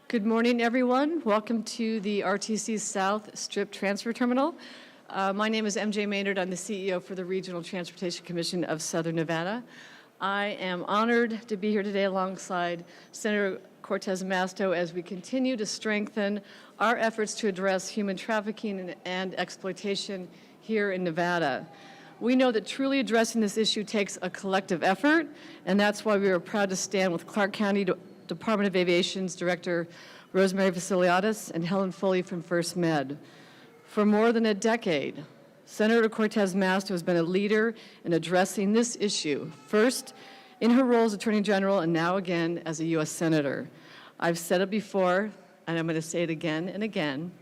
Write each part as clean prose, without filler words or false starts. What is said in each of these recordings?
Good morning, everyone. Welcome to the RTC South Strip Transfer Terminal. My name is MJ Maynard. I'm the CEO for the Regional Transportation Commission of Southern Nevada. I am honored to be here today alongside Senator Cortez Masto as we continue to strengthen our efforts to address human trafficking and exploitation here in Nevada. We know that truly addressing this issue takes a collective effort, and that's why we are proud to stand with Clark County Department of Aviation's Director Rosemary Vasiliadis and Helen Foley from First Med. For more than a decade, Senator Cortez Masto has been a leader in addressing this issue, first in her role as Attorney General and now again as a U.S. Senator. I've said it before, and I'm going to say it again and again.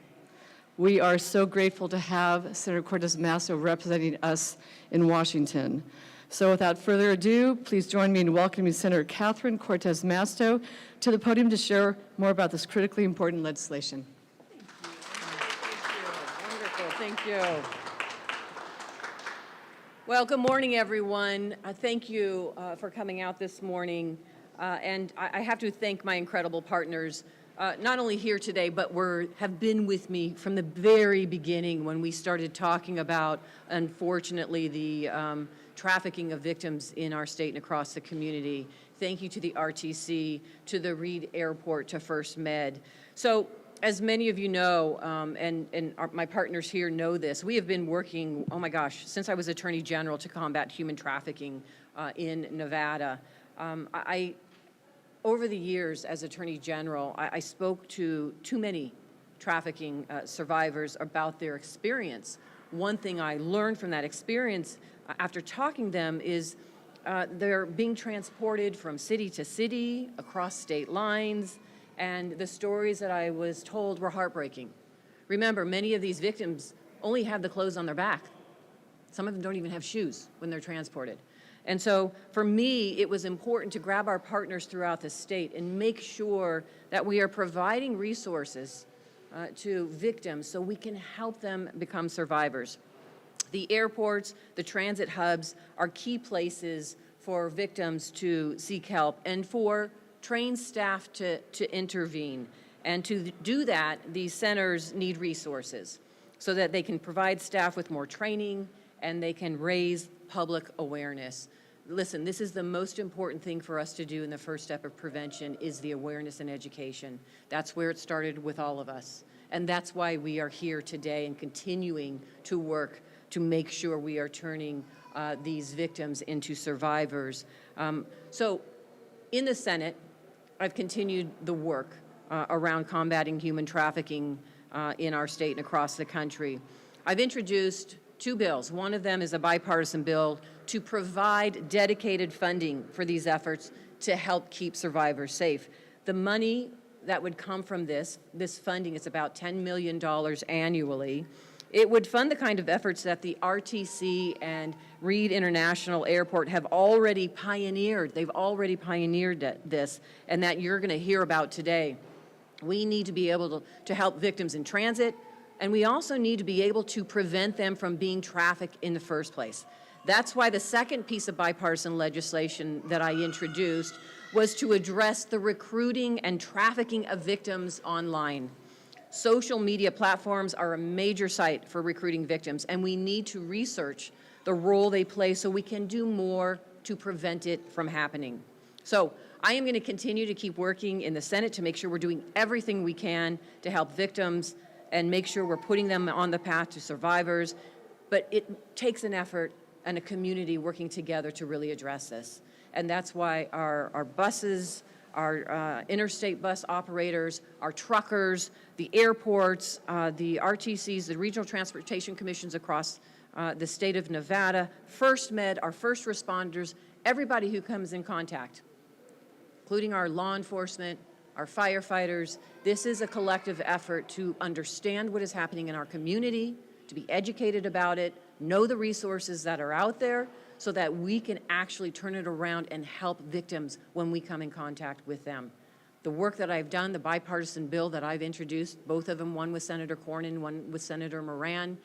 We are so grateful to have Senator Cortez Masto representing us in Washington. So without further ado, please join me in welcoming Senator Catherine Cortez Masto to the podium to share more about this critically important legislation. Wonderful, thank you. Well, good morning, everyone. Thank you for coming out this morning. And I have to thank my incredible partners, not only here today, but have been with me from the very beginning when we started talking about, unfortunately, the trafficking of victims in our state and across the community. Thank you to the RTC, to the Reed Airport, to First Med. So, as many of you know, my partners here know this, we have been working, oh my gosh, since I was Attorney General to combat human trafficking in Nevada. Over the years as Attorney General, I spoke to too many trafficking survivors about their experience. One thing I learned from that experience after talking to them is they're being transported from city to city, across state lines, and the stories that I was told were heartbreaking. Remember, many of these victims only have the clothes on their back. Some of them don't even have shoes when they're transported. And so for me, it was important to grab our partners throughout the state and make sure that we are providing resources to victims so we can help them become survivors. The airports, the transit hubs are key places for victims to seek help and for trained staff to intervene. And to do that, these centers need resources so that they can provide staff with more training and they can raise public awareness. Listen, this is the most important thing for us to do in the first step of prevention is the awareness and education. That's where it started with all of us. And that's why we are here today and continuing to work to make sure we are turning these victims into survivors. So in the Senate, I've continued the work around combating human trafficking in our state and across the country. I've introduced two bills. One of them is a bipartisan bill to provide dedicated funding for these efforts to help keep survivors safe. The money that would come from this funding is about $10 million annually. It would fund the kind of efforts that the RTC and Reed International Airport have already pioneered. They've already pioneered this, and that you're going to hear about today. We need to be able to help victims in transit, and we also need to be able to prevent them from being trafficked in the first place. That's why the second piece of bipartisan legislation that I introduced was to address the recruiting and trafficking of victims online. Social media platforms are a major site for recruiting victims, and we need to research the role they play so we can do more to prevent it from happening. So I am going to continue to keep working in the Senate to make sure we're doing everything we can to help victims and make sure we're putting them on the path to survivors. But it takes an effort and a community working together to really address this. And that's why our buses, our interstate bus operators, our truckers, the airports, the RTCs, the Regional Transportation Commissions across the state of Nevada, First Med, our first responders, everybody who comes in contact, including our law enforcement, our firefighters. This is a collective effort to understand what is happening in our community, to be educated about it, know the resources that are out there, so that we can actually turn it around and help victims when we come in contact with them. The work that I've done, the bipartisan bill that I've introduced, both of them, one with Senator Cornyn, one with Senator Moran,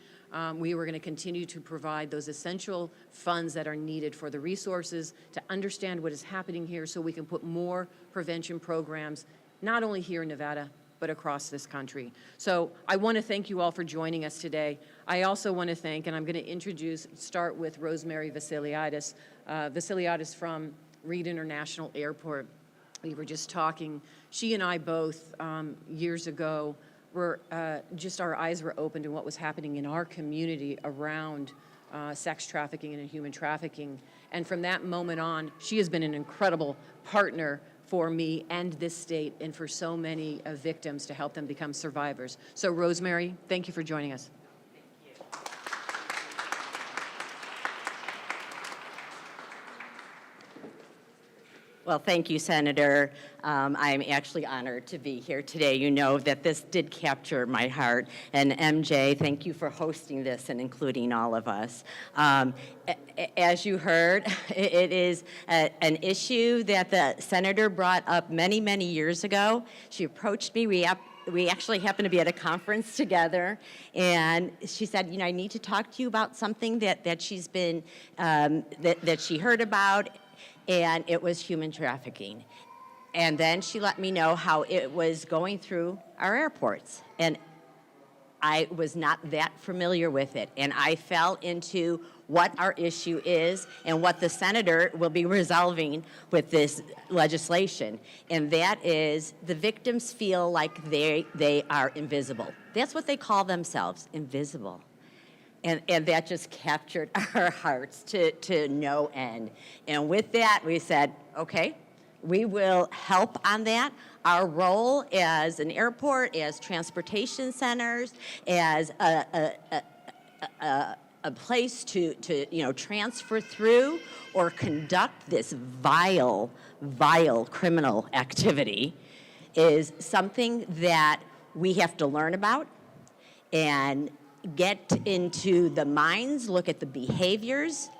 we were going to continue to provide those essential funds that are needed for the resources to understand what is happening here so we can put more prevention programs not only here in Nevada, but across this country. So I want to thank you all for joining us today. I also want to thank, and I'm going to start with Rosemary Vasiliadis. Vasiliadis from Reed International Airport. We were just talking. She and I both, years ago, were our eyes were opened to what was happening in our community around sex trafficking and human trafficking. And from that moment on, she has been an incredible partner for me and this state and for so many victims to help them become survivors. So Rosemary, thank you for joining us. Well, thank you, Senator. I'm actually honored to be here today. You know that this did capture my heart. And MJ, thank you for hosting this and including all of us. As you heard, it is an issue that the Senator brought up many, many years ago. She approached me. We actually happened to be at a conference together, and she said, you know, I need to talk to you about something that she's been, that she heard about, and it was human trafficking. And then she let me know how it was going through our airports. And I was not that familiar with it. And I fell into what our issue is and what the senator will be resolving with this legislation. And that is the victims feel like they are invisible. That's what they call themselves, invisible. And that just captured our hearts to no end. And with that, we said, okay, we will help on that. Our role as an airport, as transportation centers, as a place to transfer through or conduct this vile criminal activity is something that we have to learn about and get into the minds, look at the behaviors,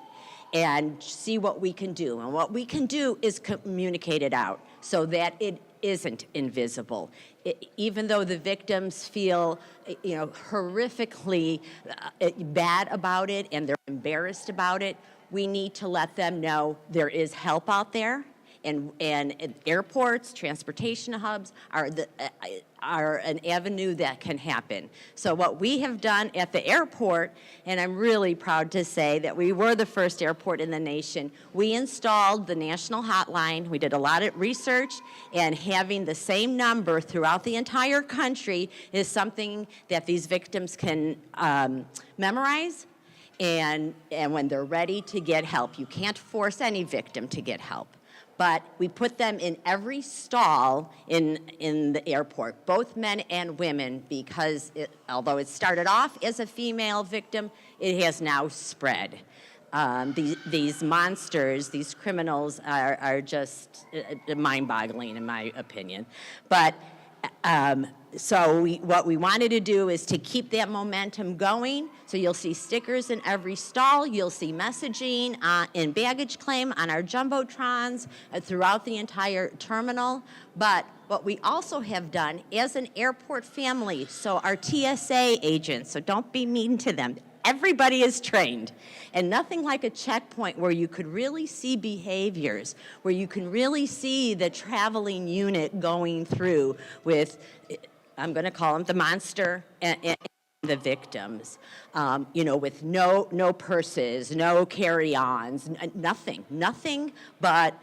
and see what we can do. And what we can do is communicate it out so that it isn't invisible. Even though the victims feel, horrifically bad about it and they're embarrassed about it, we need to let them know there is help out there. And airports, transportation hubs are an avenue that can happen. So what we have done at the airport, and I'm really proud to say that we were the first airport in the nation, we installed the national hotline. We did a lot of research, and having the same number throughout the entire country is something that these victims can memorize. And when they're ready to get help, you can't force any victim to get help. But we put them in every stall in the airport, both men and women, because although it started off as a female victim, it has now spread. These monsters, these criminals are just mind-boggling in my opinion. But so what we wanted to do is to keep that momentum going. So you'll see stickers in every stall. You'll see messaging in baggage claim on our jumbotrons throughout the entire terminal. But what we also have done as an airport family, so our TSA agents, so don't be mean to them. Everybody is trained, and nothing like a checkpoint where you could really see behaviors, where you can really see the traveling unit going through with, I'm going to call them the monster and the victims, with no purses, no carry-ons, nothing but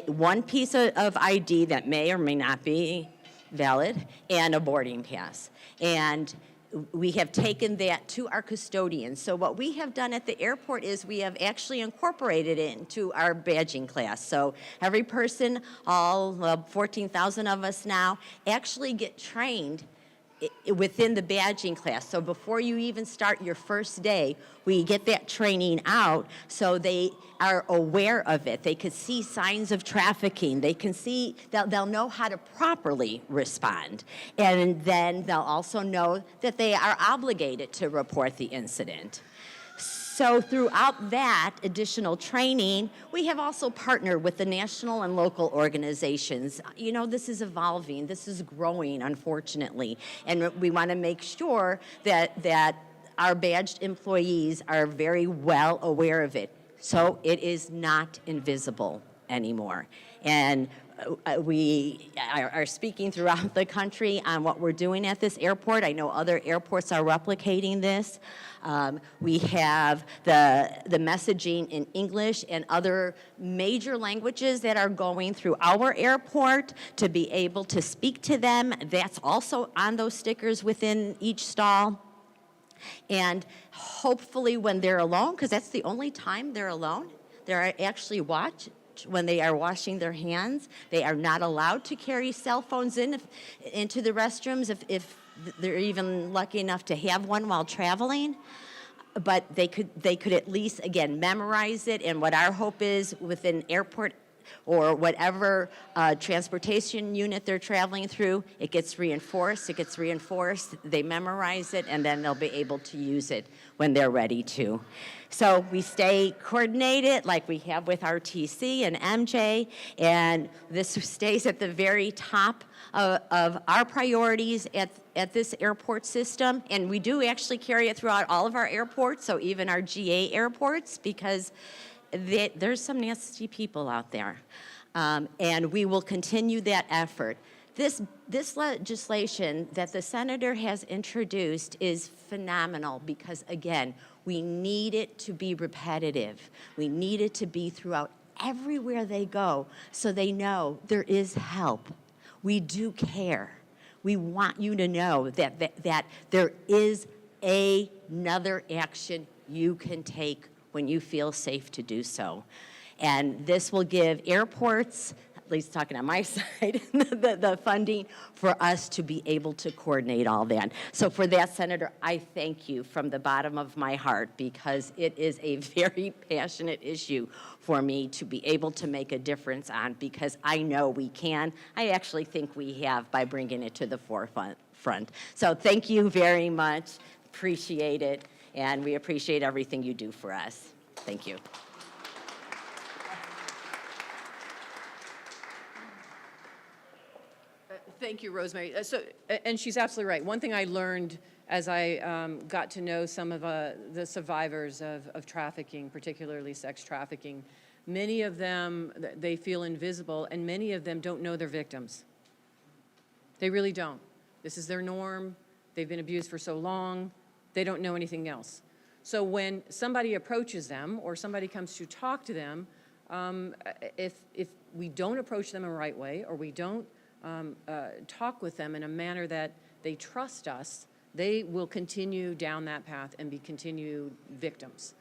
one piece of ID that may or may not be valid and a boarding pass. And we have taken that to our custodians. So what we have done at the airport is we have actually incorporated it into our badging class. So every person, all 14,000 of us now, actually get trained within the badging class. So before you even start your first day, we get that training out so they are aware of it. They can see signs of trafficking. They can see, they'll know how to properly respond. And then they'll also know that they are obligated to report the incident. So throughout that additional training, we have also partnered with the national and local organizations. This is evolving, this is growing, unfortunately, and we want to make sure that our badged employees are very well aware of it. So it is not invisible anymore. And we are speaking throughout the country on what we're doing at this airport. I know other airports are replicating this. We have the messaging in English and other major languages that are going through our airport to be able to speak to them. That's also on those stickers within each stall. And hopefully when they're alone, because that's the only time they're alone, they're actually watched when they are washing their hands. They are not allowed to carry cell phones into the restrooms if they're even lucky enough to have one while traveling. But they could at least, again, memorize it. And what our hope is with an airport or whatever transportation unit they're traveling through, it gets reinforced, they memorize it, and then they'll be able to use it when they're ready to. So we stay coordinated like we have with RTC and MJ, and this stays at the very top of our priorities at this airport system. And we do actually carry it throughout all of our airports, so even our GA airports, because there's some nasty people out there. And we will continue that effort. This legislation that the senator has introduced is phenomenal because, again, we need it to be repetitive. We need it to be throughout everywhere they go so they know there is help. We do care. We want you to know that there is another action you can take when you feel safe to do so. And this will give airports, at least talking on my side, the funding for us to be able to coordinate all that. So for that, Senator, I thank you from the bottom of my heart because it is a very passionate issue for me to be able to make a difference on because I know we can. I actually think we have by bringing it to the forefront. So thank you very much. Appreciate it. And we appreciate everything you do for us. Thank you. Thank you, Rosemary. And she's absolutely right. One thing I learned as I got to know some of the survivors of trafficking, particularly sex trafficking, many of them, they feel invisible, and many of them don't know their victims. They really don't. This is their norm. They've been abused for so long. They don't know anything else. So when somebody approaches them or somebody comes to talk to them, if we don't approach them in the right way or we don't talk with them in a manner that they trust us, they will continue down that path and be continued victims.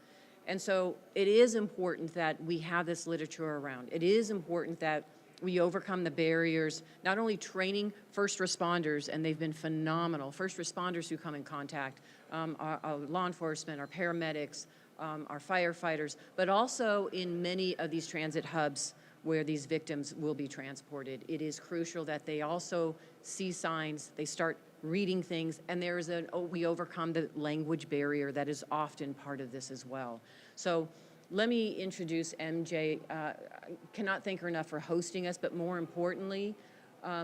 And so it is important that we have this literature around. It is important that we overcome the barriers, not only training first responders, and they've been phenomenal, first responders who come in contact, our law enforcement, our paramedics, our firefighters, but also in many of these transit hubs where these victims will be transported. It is crucial that they also see signs, they start reading things, and we overcome the language barrier that is often part of this as well. So let me introduce MJ. I cannot thank her enough for hosting us, but more importantly,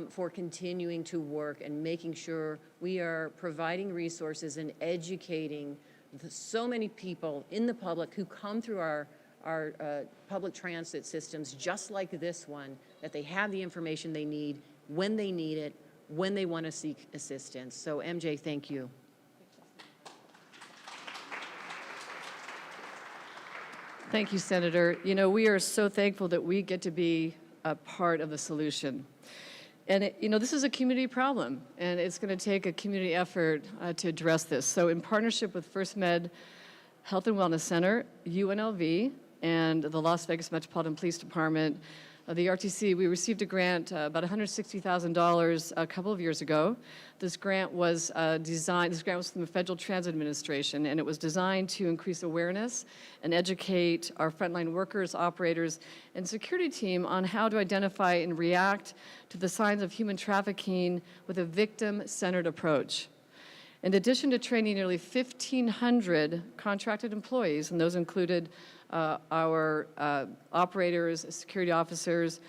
for continuing to work and making sure we are providing resources and educating so many people in the public who come through our public transit systems just like this one, that they have the information they need when they need it, when they want to seek assistance. So MJ, thank you. Thank you, Senator. You know, we are so thankful that we get to be a part of the solution. And, this is a community problem, and it's going to take a community effort to address this. So in partnership with First Med Health and Wellness Center, UNLV, and the Las Vegas Metropolitan Police Department, the RTC, we received a grant, about $160,000 a couple of years ago. This grant was from the Federal Transit Administration, and it was designed to increase awareness and educate our frontline workers, operators, and security team on how to identify and react to the signs of human trafficking with a victim-centered approach. In addition to training nearly 1,500 contracted employees, and those included our operators, security officers,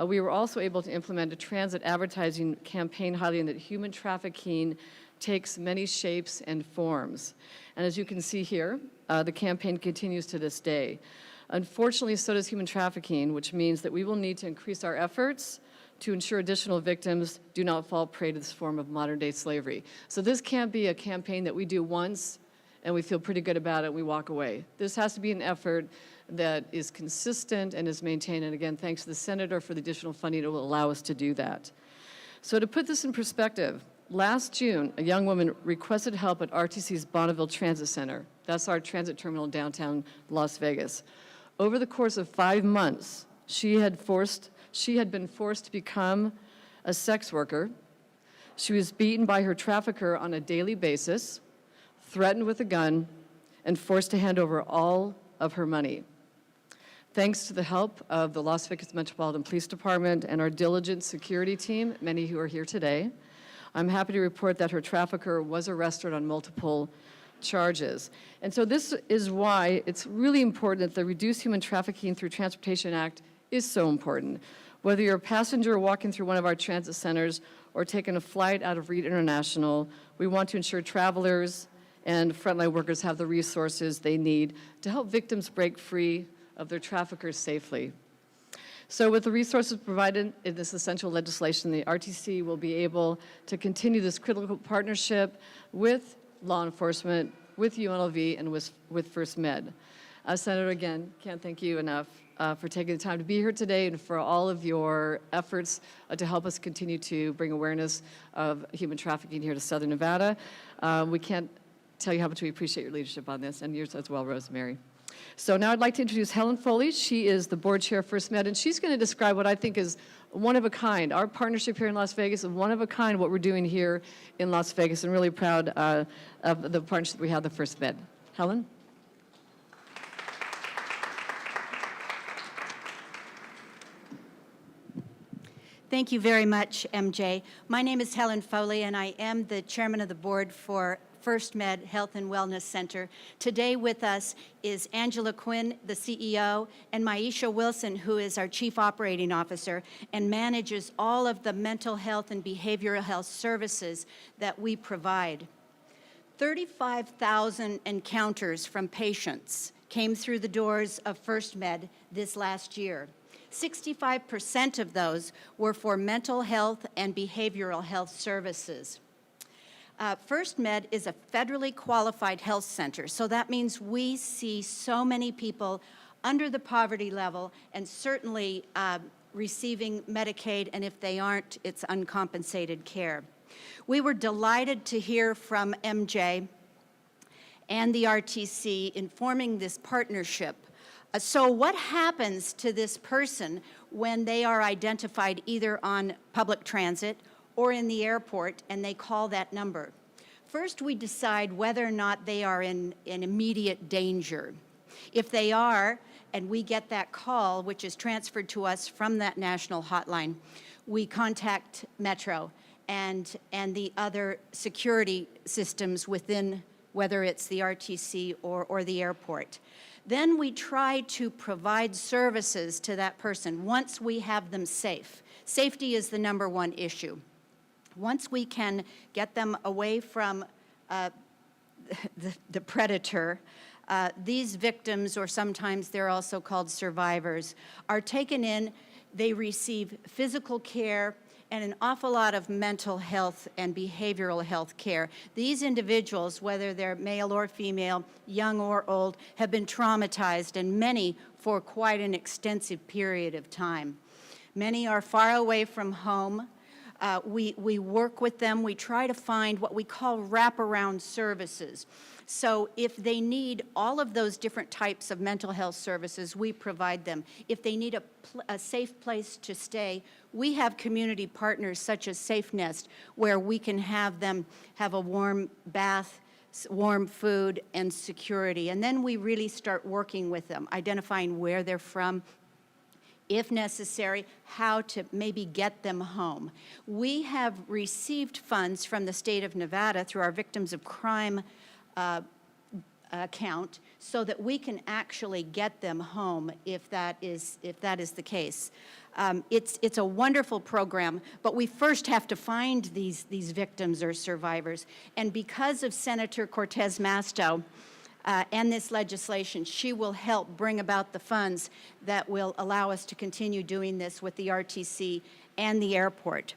we were also able to implement a transit advertising campaign highlighting that human trafficking takes many shapes and forms. And as you can see here, the campaign continues to this day. Unfortunately, so does human trafficking, which means that we will need to increase our efforts to ensure additional victims do not fall prey to this form of modern-day slavery. So this can't be a campaign that we do once and we feel pretty good about it and we walk away. This has to be an effort that is consistent and is maintained, and again, thanks to the Senator for the additional funding that will allow us to do that. So to put this in perspective, last June, a young woman requested help at RTC's Bonneville Transit Center. That's our transit terminal in downtown Las Vegas. Over the course of 5 months, she had been forced to become a sex worker. She was beaten by her trafficker on a daily basis, threatened with a gun, and forced to hand over all of her money. Thanks to the help of the Las Vegas Metropolitan Police Department and our diligent security team, many who are here today, I'm happy to report that her trafficker was arrested on multiple charges. And so this is why it's really important that the Reduce Human Trafficking Through Transportation Act is so important. Whether you're a passenger walking through one of our transit centers or taking a flight out of Reed International, we want to ensure travelers and frontline workers have the resources they need to help victims break free of their traffickers safely. So with the resources provided in this essential legislation, the RTC will be able to continue this critical partnership with law enforcement, with UNLV, and with First Med. Senator, again, can't thank you enough for taking the time to be here today and for all of your efforts to help us continue to bring awareness of human trafficking here to Southern Nevada. We can't tell you how much we appreciate your leadership on this, and yours as well, Rosemary. So now I'd like to introduce Helen Foley. She is the board chair of First Med, and she's going to describe what I think is one of a kind. Our partnership here in Las Vegas is one of a kind, what we're doing here in Las Vegas, and really proud of the partnership we have with First Med. Helen? Thank you very much, MJ. My name is Helen Foley, and I am the chairman of the board for First Med Health and Wellness Center. Today with us is Angela Quinn, the CEO, and Maisha Wilson, who is our Chief Operating Officer and manages all of the mental health and behavioral health services that we provide. 35,000 encounters from patients came through the doors of First Med this last year. 65% of those were for mental health and behavioral health services. First Med is a federally qualified health center, so that means we see so many people under the poverty level and certainly receiving Medicaid, and if they aren't, it's uncompensated care. We were delighted to hear from MJ and the RTC informing this partnership. So what happens to this person when they are identified either on public transit or in the airport and they call that number? First, we decide whether or not they are in immediate danger. If they are, and we get that call, which is transferred to us from that national hotline, we contact Metro and the other security systems within, whether it's the RTC or the airport. Then we try to provide services to that person once we have them safe. Safety is the number one issue. Once we can get them away from the predator, these victims, or sometimes they're also called survivors, are taken in. They receive physical care and an awful lot of mental health and behavioral health care. These individuals, whether they're male or female, young or old, have been traumatized, and many for quite an extensive period of time. Many are far away from home. We work with them. We try to find what we call wraparound services. So if they need all of those different types of mental health services, we provide them. If they need a safe place to stay, we have community partners such as Safe Nest, where we can have them have a warm bath, warm food, and security. And then we really start working with them, identifying where they're from, if necessary, how to maybe get them home. We have received funds from the state of Nevada through our Victims of Crime account so that we can actually get them home if that is the case. It's a wonderful program, but we first have to find these victims or survivors. And because of Senator Cortez Masto, and this legislation. She will help bring about the funds that will allow us to continue doing this with the RTC and the airport.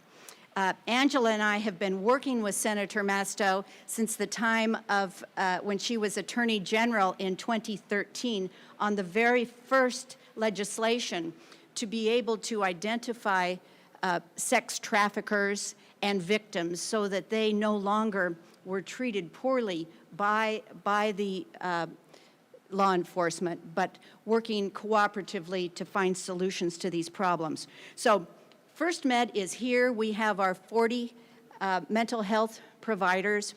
Angela and I have been working with Senator Masto since the time of when she was Attorney General in 2013 on the very first legislation to be able to identify sex traffickers and victims so that they no longer were treated poorly by the law enforcement, but working cooperatively to find solutions to these problems. So First Med is here. We have our 40 mental health providers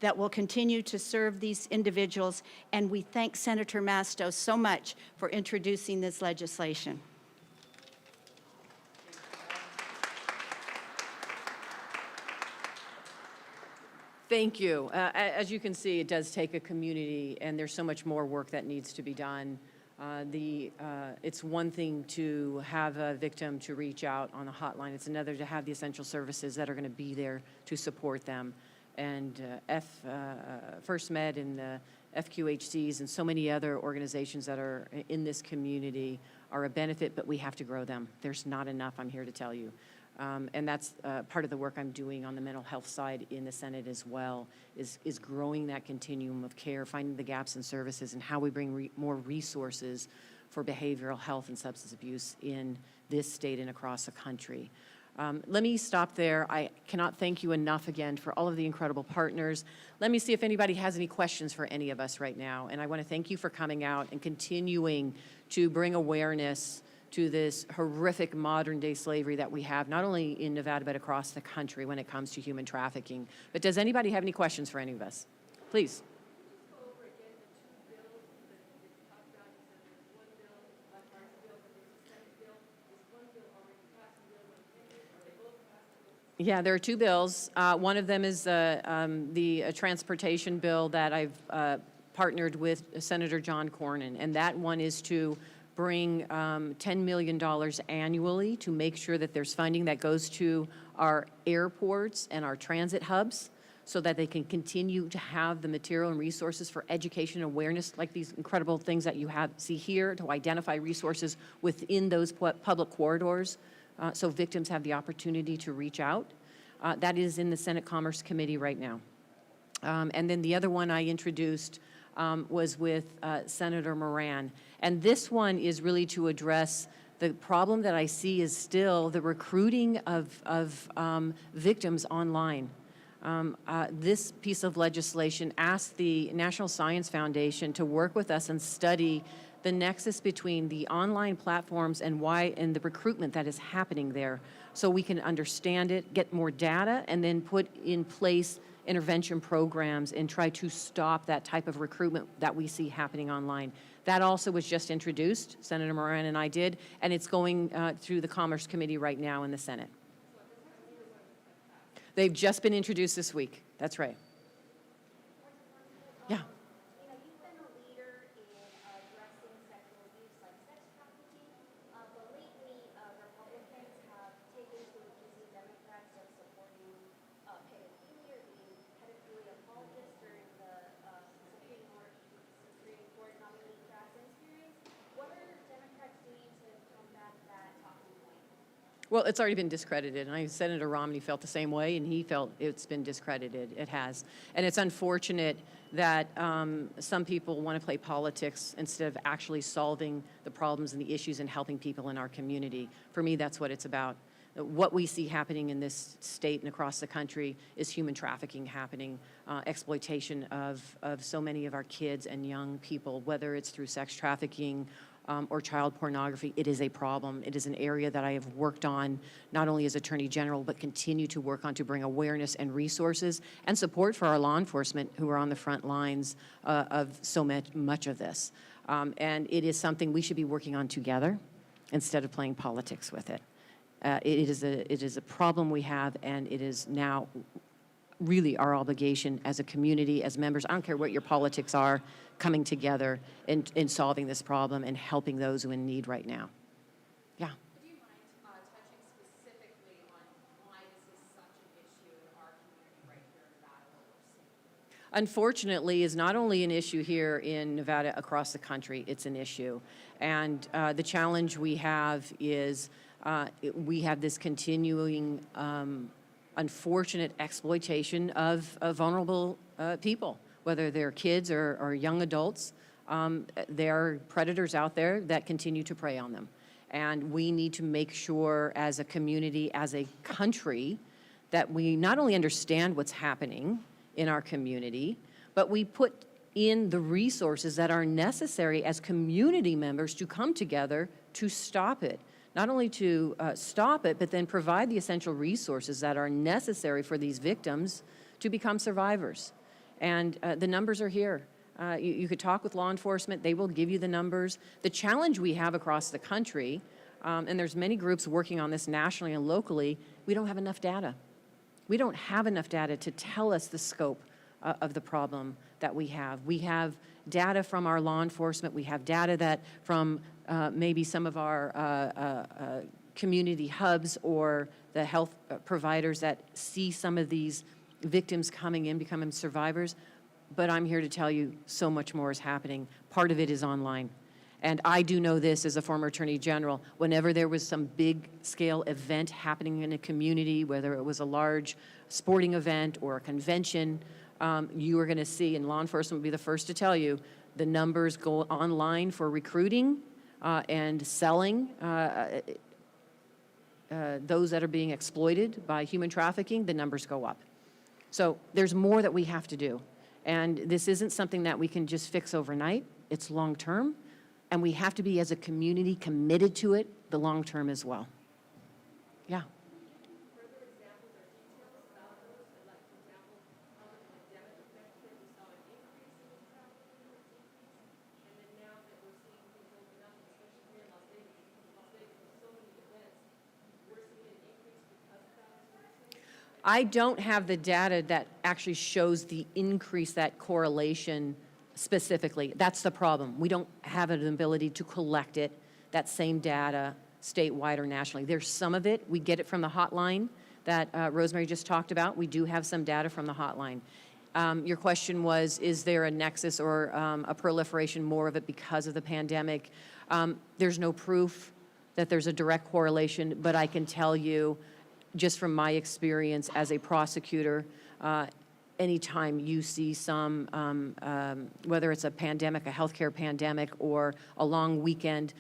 that will continue to serve these individuals, and we thank Senator Masto so much for introducing this legislation. Thank you. As you can see, it does take a community, and there's so much more work that needs to be done. It's one thing to have a victim to reach out on a hotline. It's another to have the essential services that are going to be there to support them. And First Med and the FQHCs and so many other organizations that are in this community are a benefit, but we have to grow them. There's not enough, I'm here to tell you. And that's part of the work I'm doing on the mental health side in the Senate as well, is growing that continuum of care, finding the gaps in services, and how we bring more resources for behavioral health and substance abuse in this state and across the country. Let me stop there. I cannot thank you enough again for all of the incredible partners. Let me see if anybody has any questions for any of us right now. And I want to thank you for coming out and continuing to bring awareness to this horrific modern-day slavery that we have, not only in Nevada, but across the country when it comes to human trafficking. But does anybody have any questions for any of us? Please. Yeah, there are two bills. One of them is the transportation bill that I've partnered with Senator John Cornyn, and that one is to bring $10 million annually to make sure that there's funding that goes to our airports and our transit hubs so that they can continue to have the material and resources for education and awareness, like these incredible things that you see here, to identify resources within those public corridors so victims have the opportunity to reach out. That is in the Senate Commerce Committee right now. And then the other one I introduced was with Senator Moran. And this one is really to address the problem that I see is still the recruiting of victims online. This piece of legislation asks the National Science Foundation to work with us and study the nexus between the online platforms and the recruitment that is happening there, so we can understand it, get more data, and then put in place intervention programs and try to stop that type of recruitment that we see happening online. That also was just introduced, Senator Moran and I did, and it's going through the Commerce Committee right now in the Senate. They've just been introduced this week. That's right. Yeah. You've been a leader in addressing sexual abuse like sex trafficking, but lately Republicans have taken to accusing Democrats of supporting pedophilia, being pedophilia apologists during the Supreme Court nominee Jackson's hearings. What are Democrats doing to combat that talking point? Well, it's already been discredited, and Senator Romney felt the same way, and he felt it's been discredited. It has. And it's unfortunate that some people want to play politics instead of actually solving the problems and the issues and helping people in our community. For me, that's what it's about. What we see happening in this state and across the country is human trafficking happening, exploitation of so many of our kids and young people, whether it's through sex trafficking or child pornography. It is a problem. It is an area that I have worked on, not only as Attorney General, but continue to work on to bring awareness and resources and support for our law enforcement who are on the front lines of so much of this. And it is something we should be working on together instead of playing politics with it. It is a problem we have, and it is now really our obligation as a community, as members, I don't care what your politics are, coming together in solving this problem and helping those who are in need right now. Yeah. Do you mind touching specifically on why this is such an issue in our community right here in Nevada, what we're seeing? unfortunately, is not only an issue here in Nevada, across the country, it's an issue. And the challenge we have is we have this continuing unfortunate exploitation of vulnerable people, whether they're kids or young adults. There are predators out there that continue to prey on them. And we need to make sure as a community, as a country, that we not only understand what's happening in our community, but we put in the resources that are necessary as community members to come together to stop it. Not only to stop it, but then provide the essential resources that are necessary for these victims to become survivors. And the numbers are here. You could talk with law enforcement, they will give you the numbers. The challenge we have across the country, and there's many groups working on this nationally and locally, we don't have enough data. We don't have enough data to tell us the scope of the problem that we have. We have data from our law enforcement, we have data that from maybe some of our community hubs or the health providers that see some of these victims coming in, becoming survivors. But I'm here to tell you so much more is happening. Part of it is online. And I do know this as a former Attorney General. Whenever there was some big scale event happening in a community, whether it was a large sporting event or a convention, you are going to see, and law enforcement will be the first to tell you, the numbers go online for recruiting and selling those that are being exploited by human trafficking, the numbers go up. So there's more that we have to do. And this isn't something that we can just fix overnight. It's long term. And we have to be, as a community, committed to it the long term as well. Yeah. I don't have the data that actually shows the increase, that correlation specifically. That's the problem. We don't have an ability to collect it, that same data, statewide or nationally. There's some of it. We get it from the hotline that Rosemary just talked about. We do have some data from the hotline. Your question was, is there a nexus or a proliferation more of it because of the pandemic? There's no proof that there's a direct correlation, but I can tell you, just from my experience as a prosecutor, anytime you see some, whether it's a pandemic, a healthcare pandemic, or a long weekend,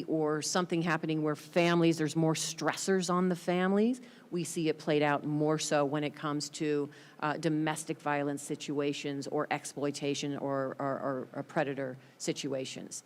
or something happening where families, there's more stressors on the families, we see it played out more so when it comes to domestic violence situations or exploitation or predator situations.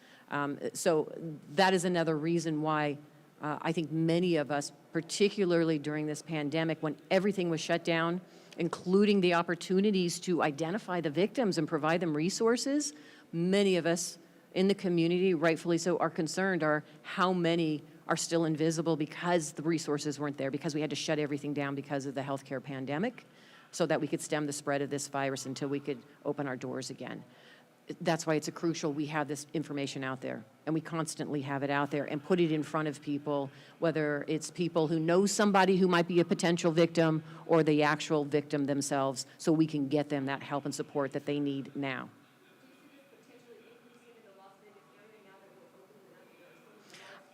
So that is another reason why I think many of us, particularly during this pandemic, when everything was shut down, including the opportunities to identify the victims and provide them resources, many of us in the community, rightfully so, are concerned are how many are still invisible because the resources weren't there, because we had to shut everything down because of the healthcare pandemic, so that we could stem the spread of this virus until we could open our doors again. That's why it's crucial we have this information out there, and we constantly have it out there and put it in front of people, whether it's people who know somebody who might be a potential victim or the actual victim themselves, so we can get them that help and support that they need now.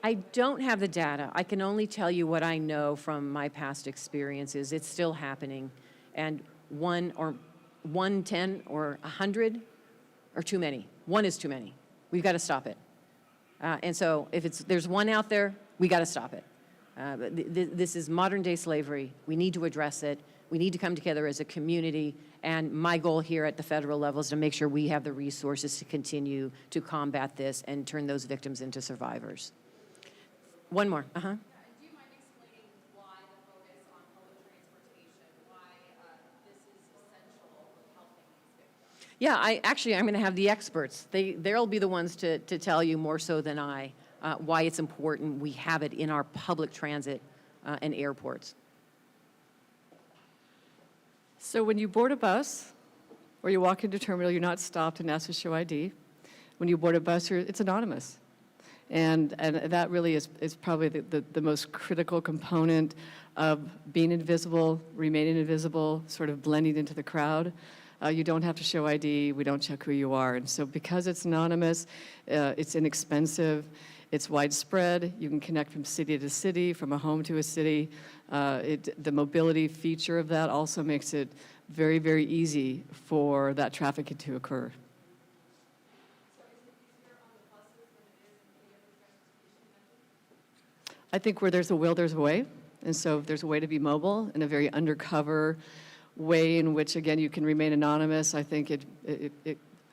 I don't have the data. I can only tell you what I know from my past experiences. It's still happening, and 1 or 110 or 100 are too many. 1 is too many. We've got to stop it. And so if there's 1 out there, we got to stop it. This is modern day slavery. We need to address it. We need to come together as a community. And my goal here at the federal level is to make sure we have the resources to continue to combat this and turn those victims into survivors. 1 more. Do you mind explaining why the focus on public transportation, why this is essential with helping these victims? Yeah, I'm going to have the experts. They'll be the ones to tell you more so than I why it's important we have it in our public transit and airports. So when you board a bus or you walk into a terminal, you're not stopped and asked to show ID. When you board a bus, it's anonymous. And that really is probably the most critical component of being invisible, remaining invisible, sort of blending into the crowd. You don't have to show ID. We don't check who you are. And so because it's anonymous, it's inexpensive, it's widespread. You can connect from city to city, from a home to a city. The mobility feature of that also makes it very, very easy for that trafficking to occur. I think where there's a will, there's a way. And so if there's a way to be mobile in a very undercover way in which, again, you can remain anonymous, I think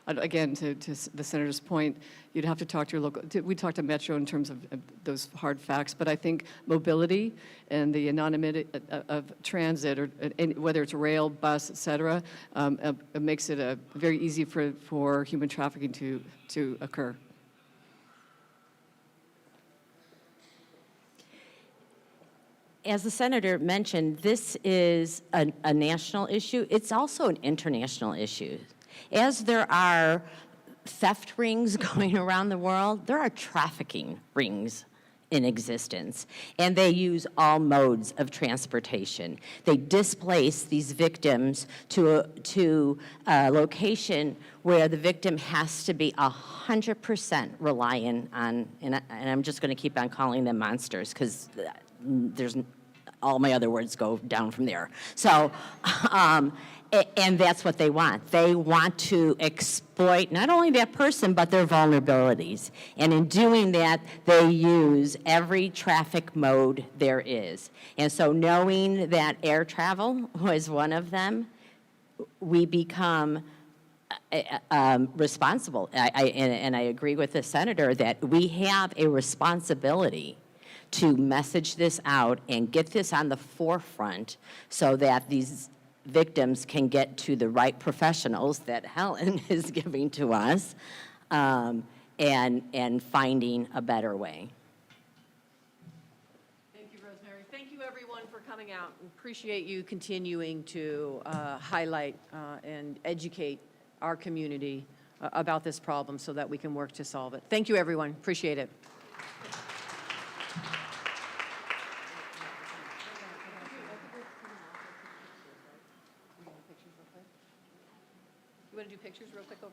again, to the senator's point, you'd have to talk to your local, we talked to Metro in terms of those hard facts, but I think mobility and the anonymity of transit, or whether it's rail, bus, et cetera, it makes it very easy for human trafficking to occur. As the senator mentioned, this is a national issue. It's also an international issue. As there are theft rings going around the world, there are trafficking rings in existence, and they use all modes of transportation. They displace these victims to a location where the victim has to be 100% reliant on, and I'm just going to keep on calling them monsters because there's all my other words go down from there. So, and that's what they want. They want to exploit not only that person, but their vulnerabilities. And in doing that, they use every traffic mode there is. And so knowing that air travel was one of them, we become responsible. And I agree with the senator that we have a responsibility to message this out and get this on the forefront so that these victims can get to the right professionals that Helen is giving to us, and finding a better way. Thank you, Rosemary. Thank you, everyone, for coming out. We appreciate you continuing to highlight and educate our community about this problem so that we can work to solve it. Thank you, everyone. Appreciate it. You want to do pictures real quick over